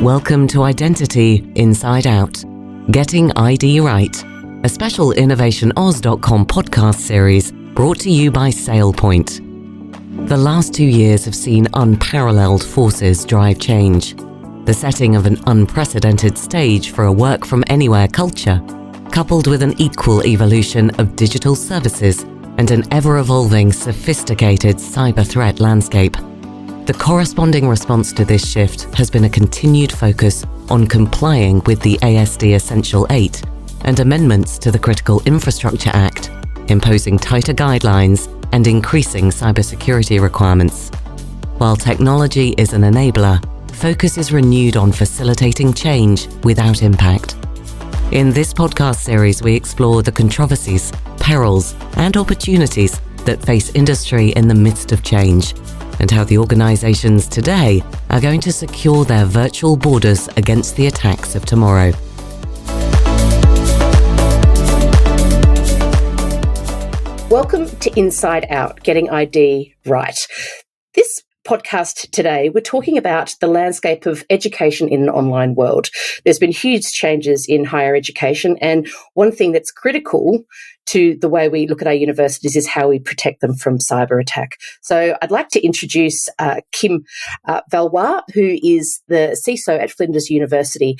Welcome to Identity Inside Out, Getting ID Right, a special InnovationOz.com podcast series brought to you by SailPoint. The last 2 years have seen unparalleled forces drive change. The setting of an unprecedented stage for a work-from-anywhere culture, coupled with an equal evolution of digital services and an ever-evolving, sophisticated cyber threat landscape. The corresponding response to this shift has been a continued focus on complying with the ASD Essential 8 and amendments to the Critical Infrastructure Act, imposing tighter guidelines and increasing cybersecurity requirements. While technology is an enabler, focus is renewed on facilitating change without impact. In this podcast series, we explore the controversies, perils, and opportunities that face industry in the midst of change, and how the organizations today are going to secure their virtual borders against the attacks of tomorrow. Welcome to Inside Out, Getting ID Right. This podcast today, we're talking about the landscape of education in an online world. There's been huge changes in higher education, and one thing that's critical to the way we look at our universities is how we protect them from cyber attack. So I'd like to introduce Kim Valois, who is the CISO at Flinders University.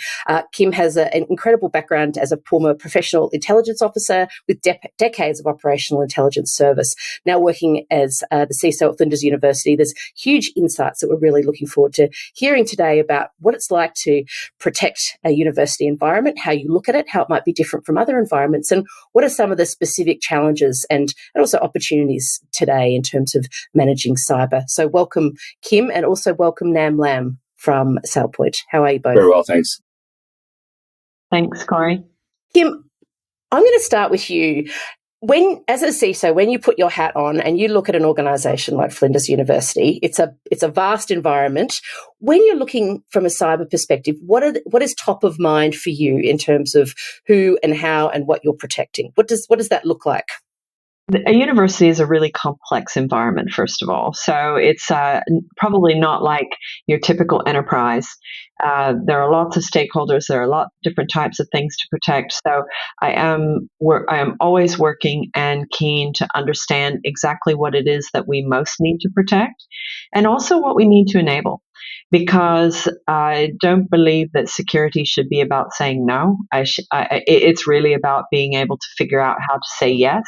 Kim has an incredible background as a former professional intelligence officer with decades of operational intelligence service. Now working as the CISO at Flinders University, there's huge insights that we're really looking forward to hearing today about what it's like to protect a university environment, how you look at it, how it might be different from other environments, and what are some of the specific challenges and also opportunities today in terms of managing cyber. So welcome, Kim, and also welcome Nam Lam from SailPoint. How are you both? Very well, thanks. Thanks, Corey. Kim, I'm going to start with you. As a CISO, when you put your hat on and you look at an organisation like Flinders University, it's a vast environment. When you're looking from a cyber perspective, what is top of mind for you in terms of who and how and what you're protecting? What does that look like? A university is a really complex environment, first of all. So it's probably not like your typical enterprise. There are lots of stakeholders. There are a lot of different types of things to protect. So I am always working and keen to understand exactly what it is that we most need to protect, and also what we need to enable. Because I don't believe that security should be about saying no. It's really about being able to figure out how to say yes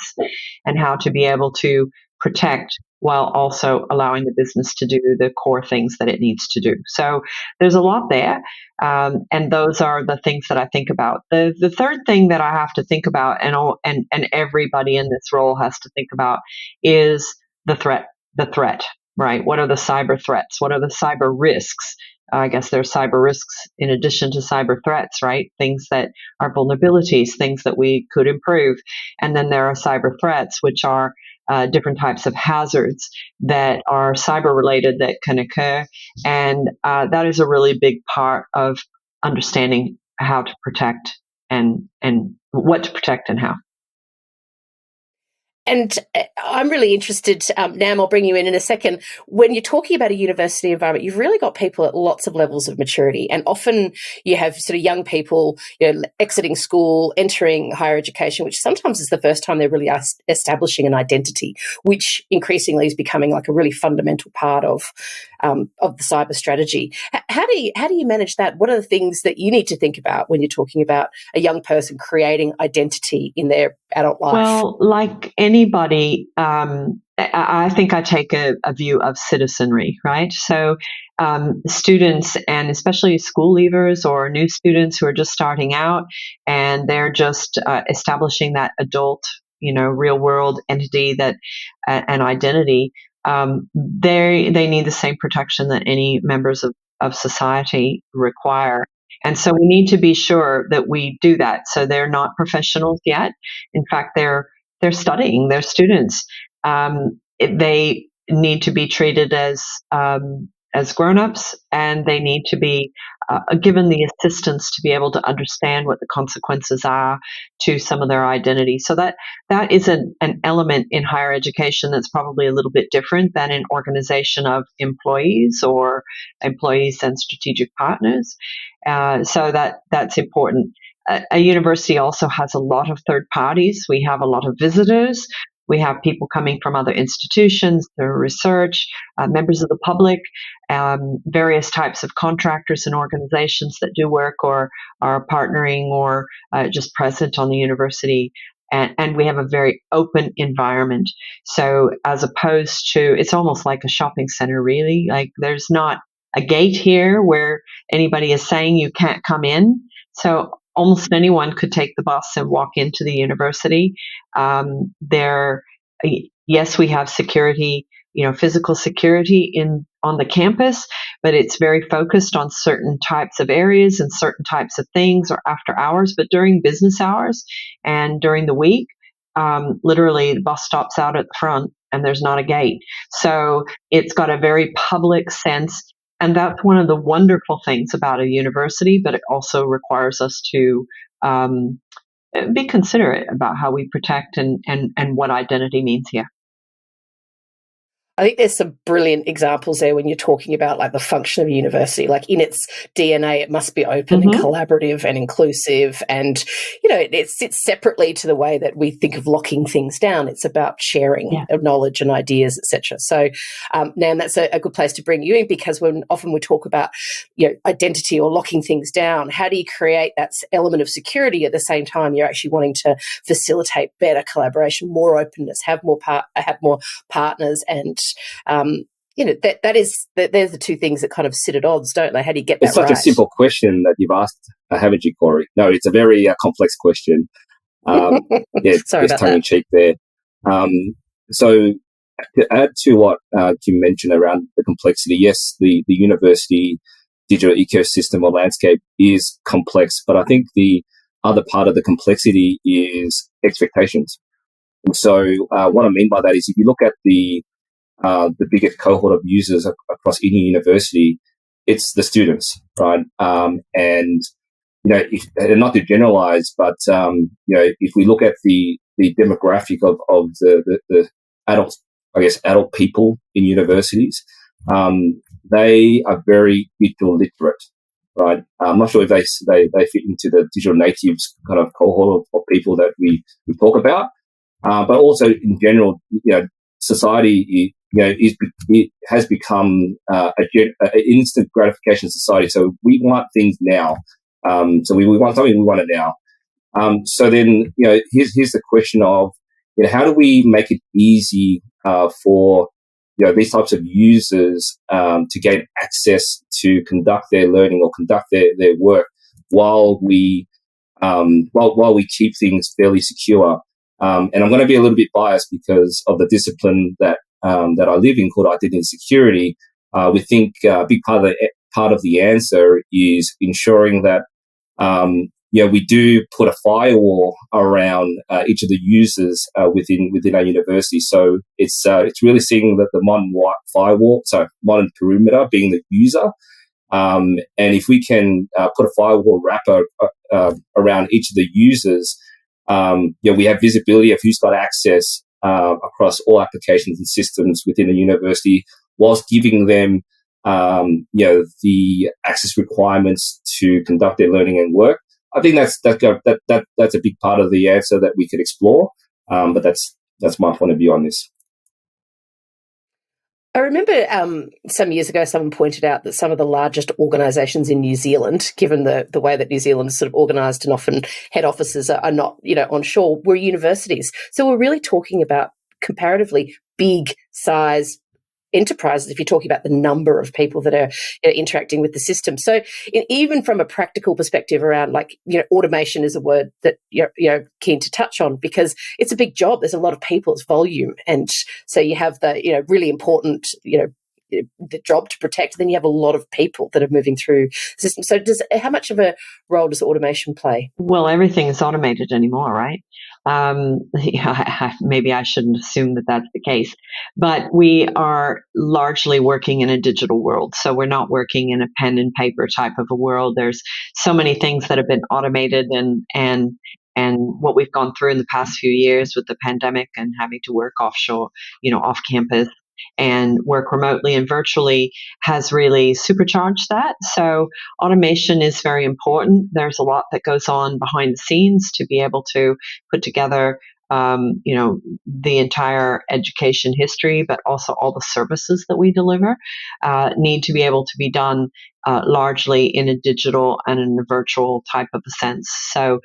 and how to be able to protect while also allowing the business to do the core things that it needs to do. So there's a lot there, and those are the things that I think about. The third thing that I have to think about, and everybody in this role has to think about, is the threat. Right? What are the cyber threats? What are the cyber risks? I guess there are cyber risks in addition to cyber threats, right? Things that are vulnerabilities, things that we could improve. And then there are cyber threats, which are different types of hazards that are cyber related that can occur. And that is a really big part of understanding how to protect and what to protect and how. And I'm really interested, Nam, I'll bring you in a second. When you're talking about a university environment, you've really got people at lots of levels of maturity. And often you have sort of young people, exiting school, entering higher education, which sometimes is the first time they're really establishing an identity, which increasingly is becoming like a really fundamental part of the cyber strategy. How do you manage that? What are the things that you need to think about when you're talking about a young person creating identity in their adult life? Well, like anybody, I think I take a view of citizenry, right? So students, and especially school leavers or new students who are just starting out and they're just establishing that adult, real world entity, that an identity, they need the same protection that any members of society require. And so we need to be sure that we do that. So they're not professionals yet. In fact, they're studying, they're students. They need to be treated as as grown-ups, and they need to be given the assistance to be able to understand what the consequences are to some of their identity. So that is an element in higher education that's probably a little bit different than in organization of employees or employees and strategic partners. So that's important. A university also has a lot of third parties. We have a lot of visitors. We have people coming from other institutions, their research, members of the public, various types of contractors and organizations that do work or are partnering or just present on the university. And we have a very open environment. So as opposed to, it's almost like a shopping center, really. Like there's not a gate here where anybody is saying you can't come in. So almost anyone could take the bus and walk into the university. Yes, we have security, physical security on the campus, but it's very focused on certain types of areas and certain types of things or after hours. But during business hours and during the week, literally the bus stops out at the front and there's not a gate. So it's got a very public sense. And that's one of the wonderful things about a university, but it also requires us to be considerate about how we protect and what identity means here. I think there's some brilliant examples there when you're talking about like the function of a university. Like in its DNA, it must be open and collaborative and inclusive, and it sits separately to the way that we think of locking things down. It's about sharing of knowledge and ideas, etc. So, Nan, that's a good place to bring you in, because often we talk about identity or locking things down, how do you create that element of security at the same time you're actually wanting to facilitate better collaboration, more openness, have more partners, and there's the two things that kind of sit at odds, don't they? How do you get that right? It's such a simple question that you've asked, haven't you, Corey? No, it's a very complex question. Sorry about tongue in cheek there. So to add to what Kim mentioned around the complexity, yes, the university digital ecosystem or landscape is complex, but I think the other part of the complexity is expectations. And so what I mean by that is, if you look at the biggest cohort of users across any university, it's the students, right? And not to generalize, but if we look at the demographic of the adult people in universities, they are very digital literate, right? I'm not sure if they fit into the digital natives kind of cohort of people that we talk about, but also in general, society it has become an instant gratification society. So we want things now. So we want something, we want it now. So then, here's the question of, how do we make it easy for these types of users to gain access to conduct their learning or conduct their work while we keep things fairly secure. And I'm going to be a little bit biased because of the discipline that I live in, called identity and security. We think a big part of the answer is ensuring that we do put a firewall around each of the users within our university. So it's really seeing that the modern perimeter being the user. And if we can put a firewall wrapper around each of the users, we have visibility of who's got access across all applications and systems within a university, whilst giving them the access requirements to conduct their learning and work. I think that's a big part of the answer that we could explore. But that's my point of view on this. I remember some years ago someone pointed out that some of the largest organisations in New Zealand, given the way that New Zealand is sort of organised and often head offices are not onshore, were universities. So we're really talking about comparatively big size enterprises if you're talking about the number of people that are interacting with the system. So even from a practical perspective around automation is a word that you're keen to touch on, because it's a big job. There's a lot of people, it's volume. And so you have the really important the job to protect. Then you have a lot of people that are moving through the system. So how much of a role does automation play? Well, everything is automated anymore, right? Maybe I shouldn't assume that that's the case, but we are largely working in a digital world. So we're not working in a pen and paper type of a world. There's so many things that have been automated, and what we've gone through in the past few years with the pandemic and having to work offshore, off campus and work remotely and virtually has really supercharged that. So automation is very important. There's a lot that goes on behind the scenes to be able to put together, the entire education history, but also all the services that we deliver need to be able to be done largely in a digital and in a virtual type of a sense. So,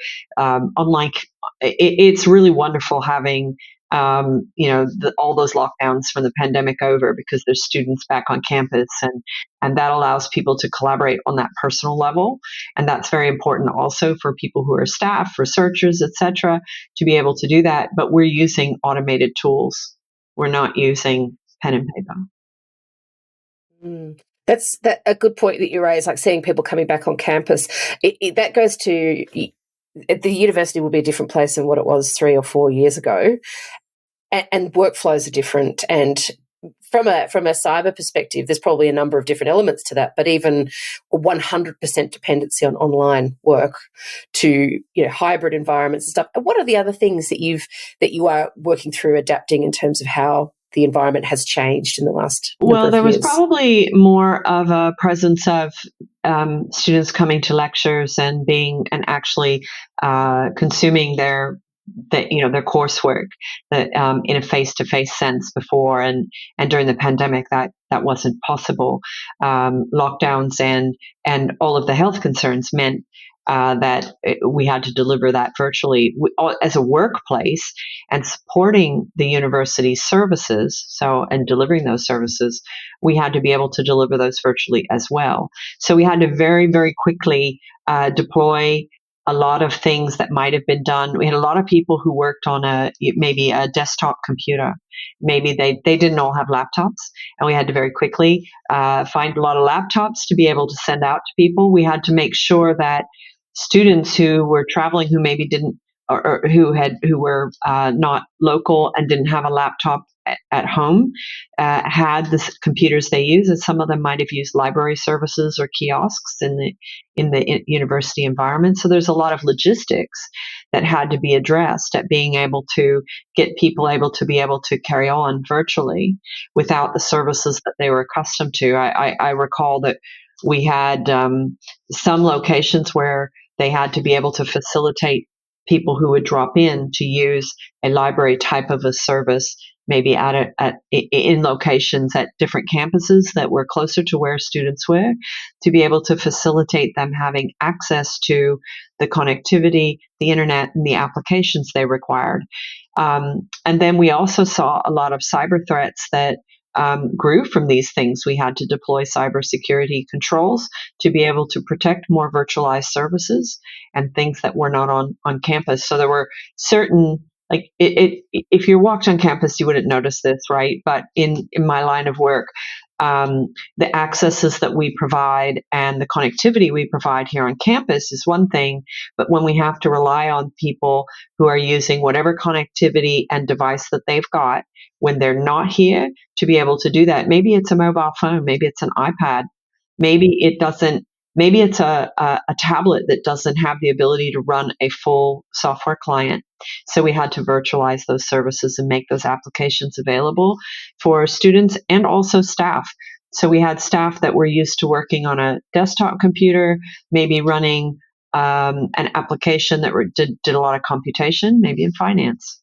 it's really wonderful having all those lockdowns from the pandemic over, because there's students back on campus, and that allows people to collaborate on that personal level. And that's very important also for people who are staff, researchers, etc., to be able to do that. But we're using automated tools. We're not using pen and paper. That's a good point that you raise, like seeing people coming back on campus. That goes to the university will be a different place than what it was 3 or 4 years ago. And workflows are different. And from a cyber perspective, there's probably a number of different elements to that. But even 100% dependency on online work to hybrid environments and stuff. What are the other things that you are working through adapting in terms of how the environment has changed in the last number of years? Well, there was probably more of a presence of students coming to lectures and actually consuming their coursework in a face-to-face sense before, and during the pandemic that wasn't possible. Lockdowns and all of the health concerns meant that we had to deliver that virtually as a workplace, and supporting the university services. And delivering those services, we had to be able to deliver those virtually as well. So we had to very, very quickly deploy a lot of things that might have been done. We had a lot of people who worked on maybe a desktop computer. Maybe they didn't all have laptops, and we had to very quickly find a lot of laptops to be able to send out to people. We had to make sure that students who were traveling, who maybe didn't, or who were not local and didn't have a laptop at home, had the computers they use, and some of them might have used library services or kiosks in the university environment. So there's a lot of logistics that had to be addressed at being able to get people able to carry on virtually without the services that they were accustomed to. I recall that we had some locations where they had to be able to facilitate people who would drop in to use a library type of a service, maybe in locations at different campuses that were closer to where students were, to be able to facilitate them having access to the connectivity, the internet, and the applications they required. And then we also saw a lot of cyber threats that grew from these things. We had to deploy cybersecurity controls to be able to protect more virtualized services and things that were not on campus. So there were certain, if you walked on campus, you wouldn't notice this, right? But in my line of work, the accesses that we provide and the connectivity we provide here on campus is one thing, but when we have to rely on people who are using whatever connectivity and device that they've got when they're not here to be able to do that, maybe it's a mobile phone, maybe it's an iPad, maybe it's a tablet that doesn't have the ability to run a full software client. So we had to virtualize those services and make those applications available for students and also staff. So we had staff that were used to working on a desktop computer, maybe running an application that did a lot of computation, maybe in finance,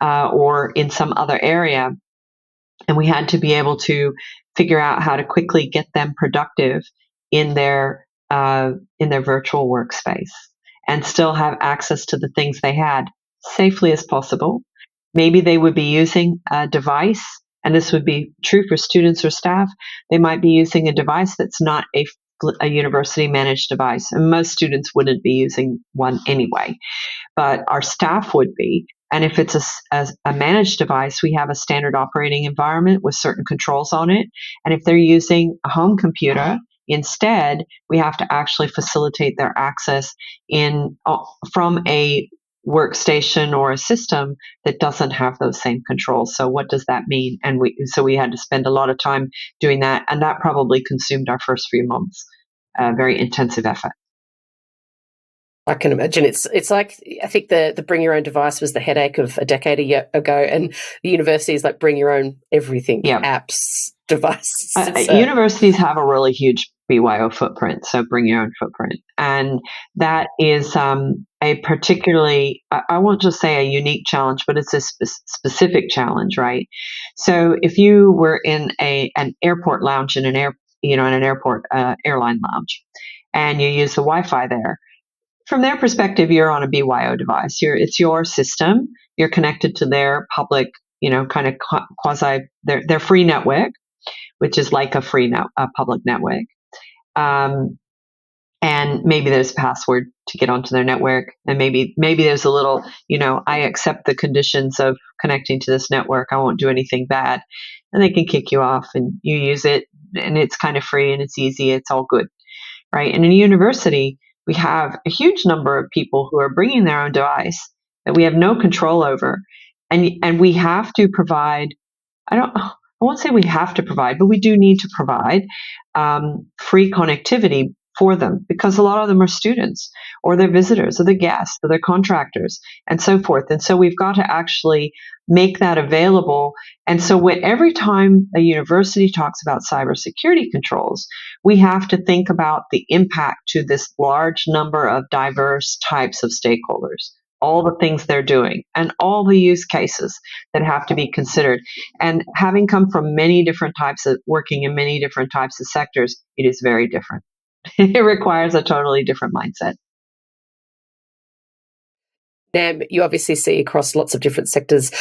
or in some other area. And we had to be able to figure out how to quickly get them productive in their virtual workspace and still have access to the things they had safely as possible. Maybe they would be using a device, and this would be true for students or staff. They might be using a device that's not a university managed device, and most students wouldn't be using one anyway, but our staff would be. And if it's a managed device, we have a standard operating environment with certain controls on it. And if they're using a home computer, instead, we have to actually facilitate their access from a workstation or a system that doesn't have those same controls. So what does that mean? And we had to spend a lot of time doing that, and that probably consumed our first few months. Very intensive effort. I can imagine. It's like, I think the bring your own device was the headache of a decade ago, and the university is like bring your own everything, apps, devices. Universities have a really huge BYO footprint, so bring your own footprint. And that is a particularly, I won't just say a unique challenge, but it's a specific challenge, right? So if you were in an airport lounge in an airport airline lounge, and you use the Wi-Fi there, from their perspective, you're on a BYO device. It's your system. You're connected to their public, kind of quasi their free network, which is like a public network. And maybe there's a password to get onto their network, and maybe there's a little, I accept the conditions of connecting to this network. I won't do anything bad, and they can kick you off, and you use it, and it's kind of free and it's easy. It's all good, right? And in a university, we have a huge number of people who are bringing their own device that we have no control over. And we have to provide, I won't say we have to provide, but we do need to provide free connectivity for them, because a lot of them are students or they're visitors or they're guests or they're contractors and so forth. And so we've got to actually make that available. And so every time a university talks about cybersecurity controls, we have to think about the impact to this large number of diverse types of stakeholders, all the things they're doing and all the use cases that have to be considered. And having come from working in many different types of sectors, it is very different. It requires a totally different mindset. Now, you obviously see across lots of different sectors.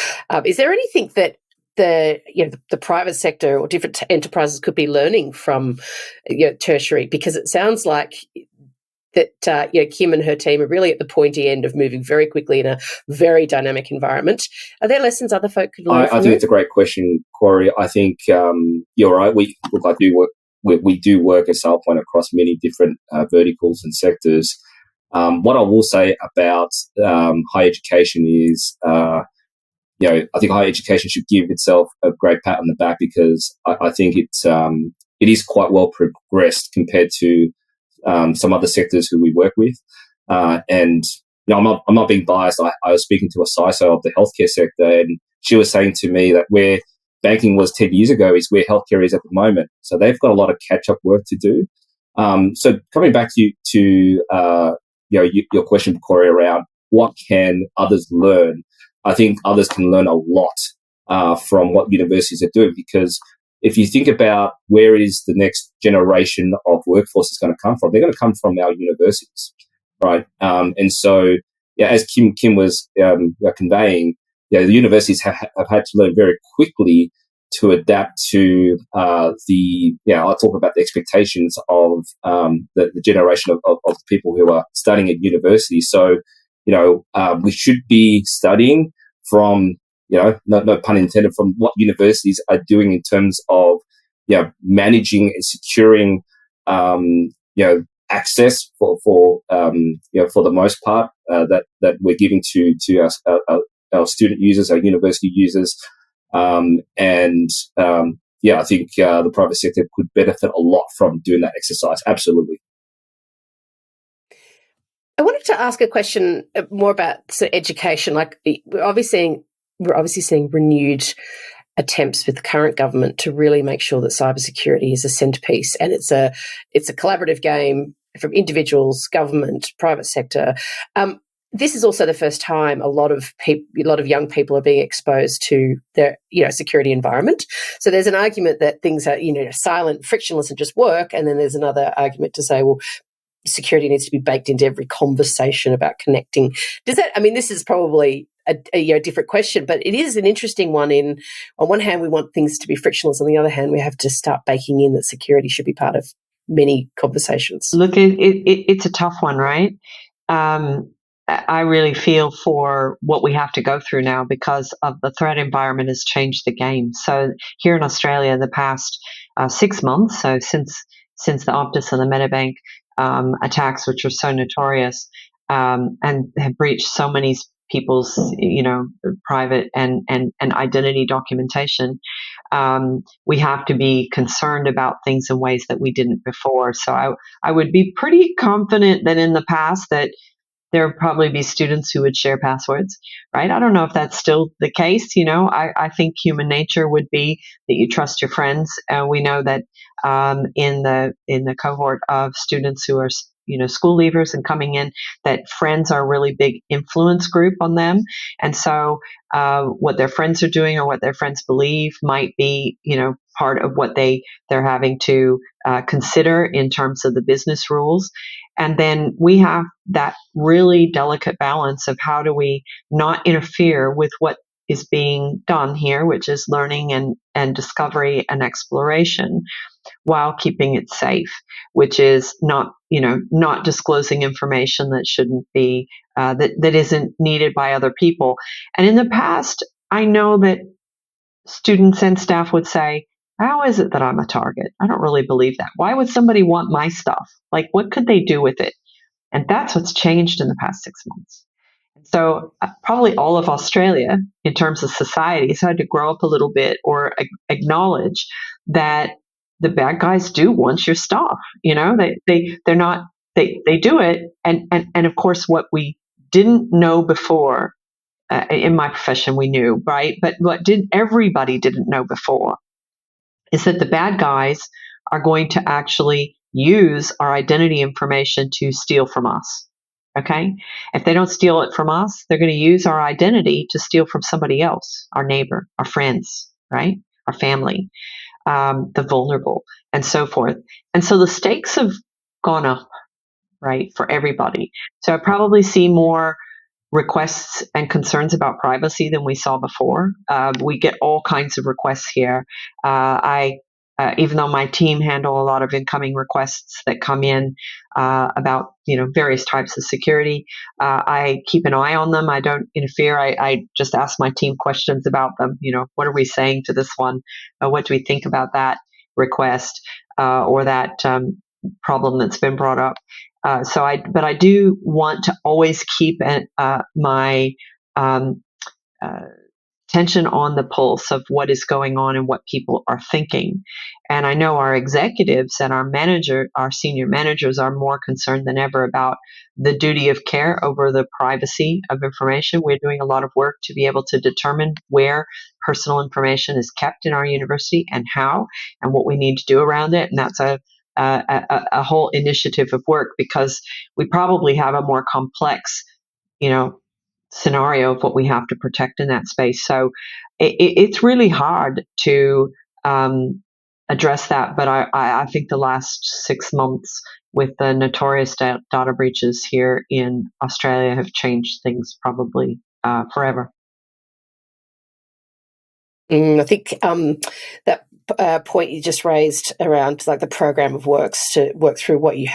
Is there anything that the private sector or different enterprises could be learning from tertiary? Because it sounds like that Kim and her team are really at the pointy end of moving very quickly in a very dynamic environment. Are there lessons other folk could learn from I think it's a great question, Corey. I think you're right. We do work at SailPoint across many different verticals and sectors. What I will say about higher education is, I think higher education should give itself a great pat on the back, because I think it is quite well progressed compared to some other sectors who we work with. And I'm not being biased. I was speaking to a CISO of the healthcare sector, and she was saying to me that where banking was 10 years ago is where healthcare is at the moment. So they've got a lot of catch-up work to do. So coming back to your question, Corey, around what can others learn, I think others can learn a lot from what universities are doing, because if you think about where is the next generation of workforce is going to come from, they're going to come from our universities, right? And so, as Kim was conveying, the universities have had to learn very quickly to adapt to I'll talk about the expectations of the generation of people who are studying at university. So, we should be studying from, no pun intended, from what universities are doing in terms of, managing and securing, access for the most part that we're giving to our student users, our university users. I think the private sector could benefit a lot from doing that exercise. Absolutely. I wanted to ask a question more about education. Like, we're obviously seeing renewed attempts with the current government to really make sure that cybersecurity is a centerpiece, and it's a collaborative game from individuals, government, private sector. This is also the first time a lot of young people are being exposed to their security environment. So there's an argument that things are silent, frictionless, and just work, and then there's another argument to say, well, security needs to be baked into every conversation about connecting. This is probably a different question, but it is an interesting one. On one hand, we want things to be frictionless. On the other hand, we have to start baking in that security should be part of many conversations. Look, it's a tough one, right? I really feel for what we have to go through now because of the threat environment has changed the game. So here in Australia, in the past 6 months, so since the Optus and the Medibank attacks, which are so notorious and have breached so many people's, private and identity documentation, we have to be concerned about things in ways that we didn't before. So I would be pretty confident that in the past that there would probably be students who would share passwords, right? I don't know if that's still the case. I think human nature would be that you trust your friends. We know that in the cohort of students who are school leavers and coming in, that friends are a really big influence group on them, and so what their friends are doing or what their friends believe might be part of what they're having to consider in terms of the business rules. And then we have that really delicate balance of how do we not interfere with what is being done here, which is learning and discovery and exploration, while keeping it safe, which is not disclosing information that shouldn't be, that isn't needed by other people. And in the past, I know that students and staff would say, how is it that I'm a target? I don't really believe that. Why would somebody want my stuff? Like, what could they do with it? And that's what's changed in the past 6 months. So probably all of Australia, in terms of societies, had to grow up a little bit or acknowledge that the bad guys do want your stuff. They're not, they do it. And of course, what we didn't know before, in my profession, we knew, right? But what everybody didn't know before is that the bad guys are going to actually use our identity information to steal from us. Okay? If they don't steal it from us, they're going to use our identity to steal from somebody else, our neighbor, our friends, right? Our family, the vulnerable, and so forth. And so the stakes have gone up, right, for everybody. So I probably see more requests and concerns about privacy than we saw before. We get all kinds of requests here. Even though my team handle a lot of incoming requests that come in about various types of security, I keep an eye on them. I don't interfere. I just ask my team questions about them. What are we saying to this one? What do we think about that request or that problem that's been brought up? But I do want to always keep my attention on the pulse of what is going on and what people are thinking. And I know our executives and our senior managers are more concerned than ever about the duty of care over the privacy of information. We're doing a lot of work to be able to determine where personal information is kept in our university and how, and what we need to do around it. And that's a whole initiative of work, because we probably have a more complex, scenario of what we have to protect in that space. So it's really hard to address that. But I think the last 6 months with the notorious data breaches here in Australia have changed things probably forever. I think that point you just raised around like the program of works to work through what you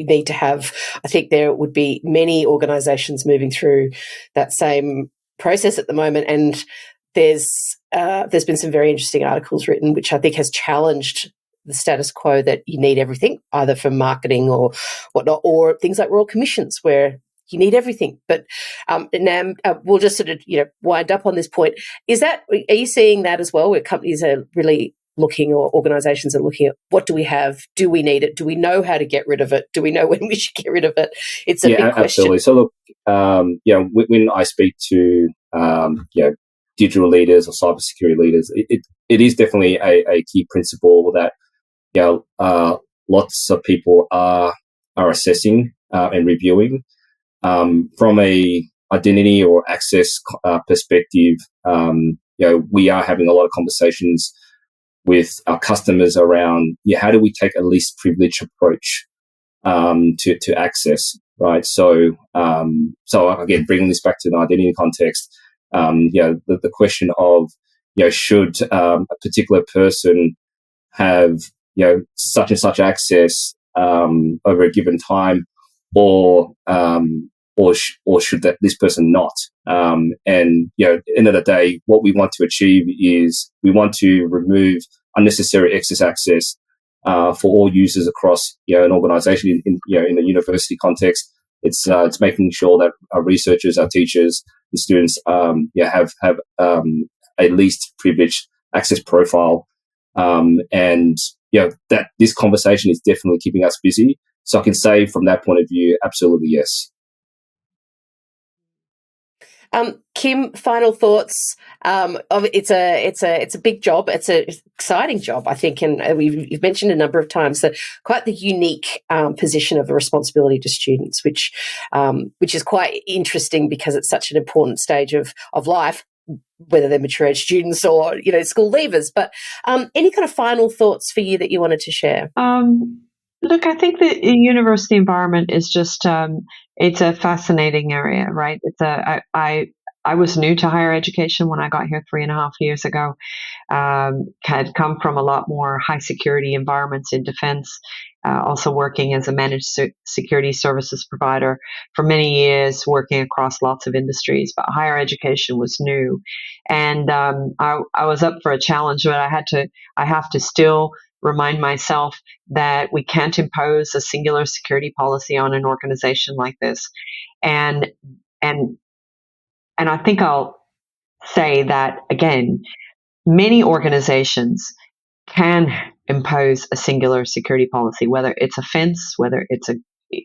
need to have. I think there would be many organisations moving through that same process at the moment, and there's been some very interesting articles written which I think has challenged the status quo that you need everything, either for marketing or whatnot, or things like royal commissions where you need everything. But Nam, we'll just sort of wind up on this point. Are you seeing that as well, where companies are really looking, or organisations are looking at what do we have? Do we need it? Do we know how to get rid of it? Do we know when we should get rid of it? It's a big question. Absolutely. So look, when I speak to digital leaders or cybersecurity leaders, it is definitely a key principle that lots of people are assessing and reviewing. From a identity or access perspective, we are having a lot of conversations with our customers around how do we take a least privilege approach to access, right? So again, bringing this back to the identity context, the question of should a particular person have such and such access over a given time, or or should this person not? And at the end of the day, what we want to achieve is we want to remove unnecessary excess access for all users across an organization in the university context. It's making sure that our researchers, our teachers, the students have a least privileged access profile, and that this conversation is definitely keeping us busy. So I can say from that point of view, absolutely yes. Kim, final thoughts. It's a big job. It's an exciting job, I think, and you've mentioned a number of times that quite the unique position of a responsibility to students, which is quite interesting because it's such an important stage of life, whether they're mature age students or school leavers. But any kind of final thoughts for you that you wanted to share? Look, I think the university environment is just, it's a fascinating area, right? I was new to higher education when I got here 3.5 years ago. Had come from a lot more high security environments in defense, also working as a managed security services provider for many years, working across lots of industries, but higher education was new. And I was up for a challenge, but I have to still remind myself that we can't impose a singular security policy on an organization like this. And I think I'll say that again, many organizations can impose a singular security policy, whether it's a fence, whether it's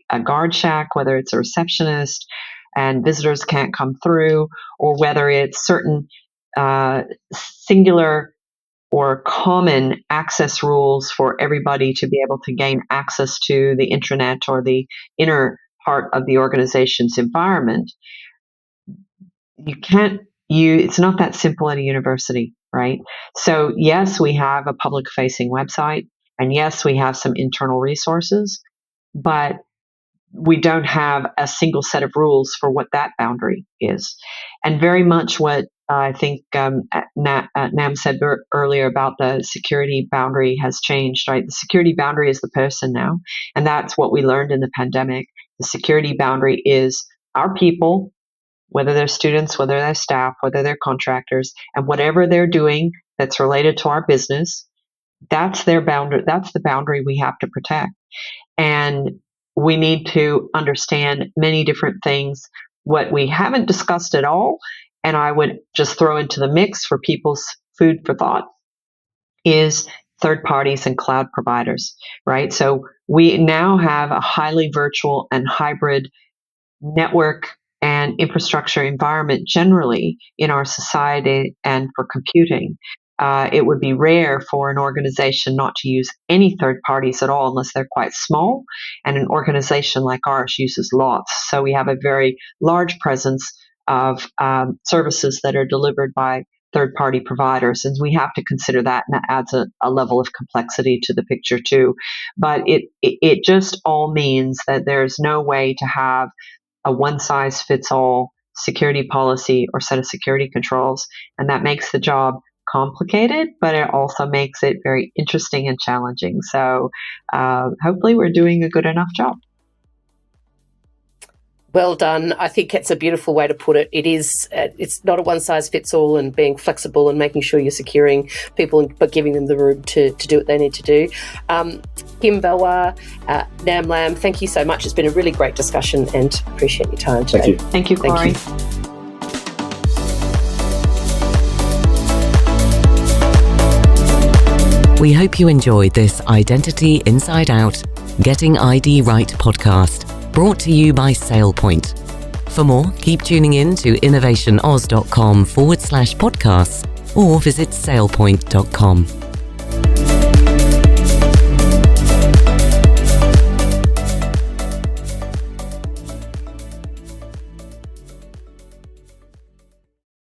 a guard shack, whether it's a receptionist and visitors can't come through, or whether it's certain singular or common access rules for everybody to be able to gain access to the intranet or the inner part of the organization's environment. It's not that simple at a university, right? So yes, we have a public facing website, and yes, we have some internal resources, but we don't have a single set of rules for what that boundary is. And very much what I think Nam said earlier about the security boundary has changed, right? The security boundary is the person now, and that's what we learned in the pandemic. The security boundary is our people, whether they're students, whether they're staff, whether they're contractors, and whatever they're doing that's related to our business, that's their boundary. That's the boundary we have to protect. And we need to understand many different things. What we haven't discussed at all, and I would just throw into the mix for people's food for thought, is third parties and cloud providers, right? So we now have a highly virtual and hybrid network and infrastructure environment generally in our society and for computing. It would be rare for an organization not to use any third parties at all unless they're quite small, and an organization like ours uses lots. So we have a very large presence of services that are delivered by third-party providers, and we have to consider that, and that adds a level of complexity to the picture too. But it just all means that there's no way to have a one-size-fits-all security policy or set of security controls, and that makes the job complicated, but it also makes it very interesting and challenging. So hopefully we're doing a good enough job. Well done. I think it's a beautiful way to put it. It is. It's not a one-size-fits-all, and being flexible and making sure you're securing people, but giving them the room to do what they need to do. Kim Valois, Nam Lam, thank you so much. It's been a really great discussion, and appreciate your time today. Thank you, Corey. We hope you enjoyed this Identity Inside Out, Getting ID Right podcast, brought to you by SailPoint. For more, keep tuning in to innovationoz.com/podcasts or visit sailpoint.com.